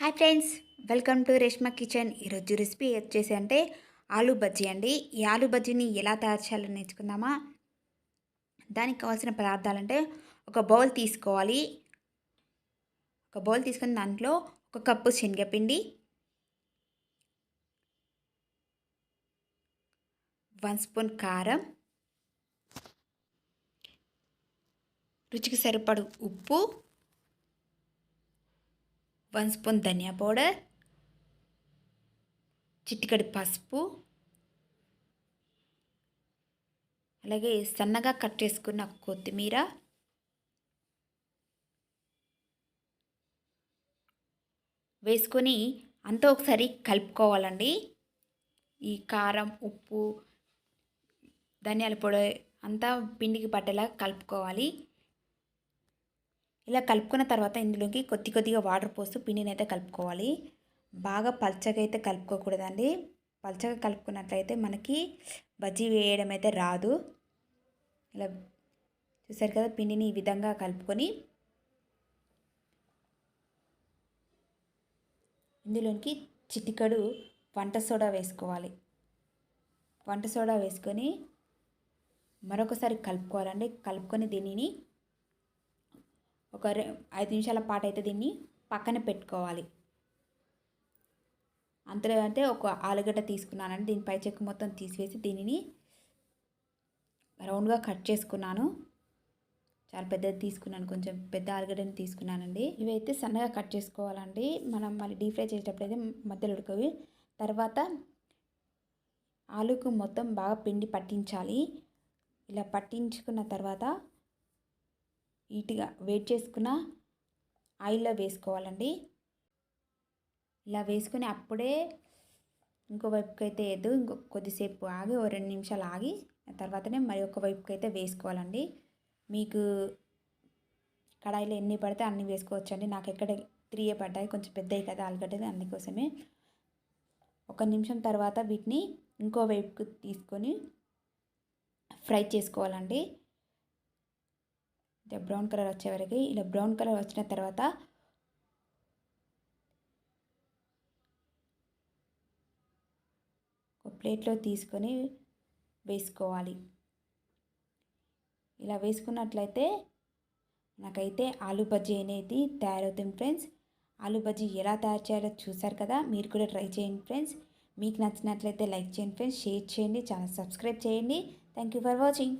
Hi friends, welcome to Reshma kitchen. ఈరోజు recipe వచ్చేసి అంటే ఆలూ బజ్జీ అండి. ఈ ఆలూ బజ్జీని ఎలా తయారు చేయాలో నేర్చుకుందామా. దానికి కావాల్సిన పదార్థాలంటే ఒక బౌల్ తీసుకోవాలి. ఒక బౌల్ తీసుకుని దాంట్లో ఒక కప్పు శనగపిండి, 1 స్పూన్ కారం, రుచికి సరిపడు ఉప్పు, 1 స్పూన్ ధనియా పౌడర్, చిటికెడు పసుపు, అలాగే సన్నగా కట్ చేసుకున్న కొత్తిమీర, వేసుకొని అంతా ఒకసారి కలుపుకోవాలండి. ఈ కారం, ఉప్పు, ధనియాల పొడి అంతా పిండికి పట్టేలా కలుపుకోవాలి. ఇలా కలుపుకున్న తర్వాత ఇందులోకి కొద్దిగా వాటర్ పోస్తూ పిండిని అయితే కలుపుకోవాలి. బాగా పల్చగా అయితే కలుపుకోకూడదండి. పల్చగా కలుపుకున్నట్లయితే మనకి బజ్జీ వేయడం అయితే రాదు. ఇలా చూసారు కదా, పిండిని ఈ విధంగా కలుపుకొని ఇందులోకి చిటికెడు వంట సోడా వేసుకోవాలి. వంట సోడా వేసుకొని మరొకసారి కలుపుకోవాలండి. కలుపుకొని దీనిని ఒక 5 నిమిషాల పాటు అయితే దీన్ని పక్కన పెట్టుకోవాలి. అంతలో అంటే ఒక ఆలుగడ్డ తీసుకున్నానండి. దీని పై చెక్కు మొత్తం తీసివేసి దీనిని రౌండ్గా కట్ చేసుకున్నాను. చాలా పెద్దది తీసుకున్నాను, కొంచెం పెద్ద ఆలుగడ్డని తీసుకున్నానండి. ఇవైతే సన్నగా కట్ చేసుకోవాలండి. మనం మళ్ళీ డీప్ ఫ్రై చేసేటప్పుడు అయితే మధ్యలో ఉడకవి. తర్వాత ఆలుకు మొత్తం బాగా పిండి పట్టించాలి. ఇలా పట్టించుకున్న తర్వాత నీట్గా వేడి చేసుకున్న ఆయిల్లో వేసుకోవాలండి. ఇలా వేసుకొని అప్పుడే ఇంకో వైపుకి అయితే వేయద్దు. కొద్దిసేపు ఆగి 2 నిమిషాలు ఆగి తర్వాతనే మరి ఒక వైపుకి అయితే వేసుకోవాలండి. మీకు కడాయిలో ఎన్ని పడితే అన్ని వేసుకోవచ్చండి. నాకు ఎక్కడ 3 పడ్డాయి, కొంచెం పెద్దవి కదా ఆలుగడ్డలు, అందుకోసమే. 1 నిమిషం తర్వాత వీటిని ఇంకో వైపుకి తీసుకొని ఫ్రై చేసుకోవాలండి. బ్రౌన్ కలర్ వచ్చే వరకు. ఇలా బ్రౌన్ కలర్ వచ్చిన తర్వాత ఒక ప్లేట్లో తీసుకొని వేసుకోవాలి. ఇలా వేసుకున్నట్లయితే నాకైతే ఆలూ బజ్జీ అనేది తయారవుతుంది ఫ్రెండ్స్. ఆలూ బజ్జీ ఎలా తయారు చేయాలో చూసారు కదా, మీరు కూడా ట్రై చేయండి ఫ్రెండ్స్. మీకు నచ్చినట్లయితే లైక్ చేయండి ఫ్రెండ్స్, షేర్ చేయండి, ఛానల్ సబ్స్క్రైబ్ చేయండి. Thank you for watching.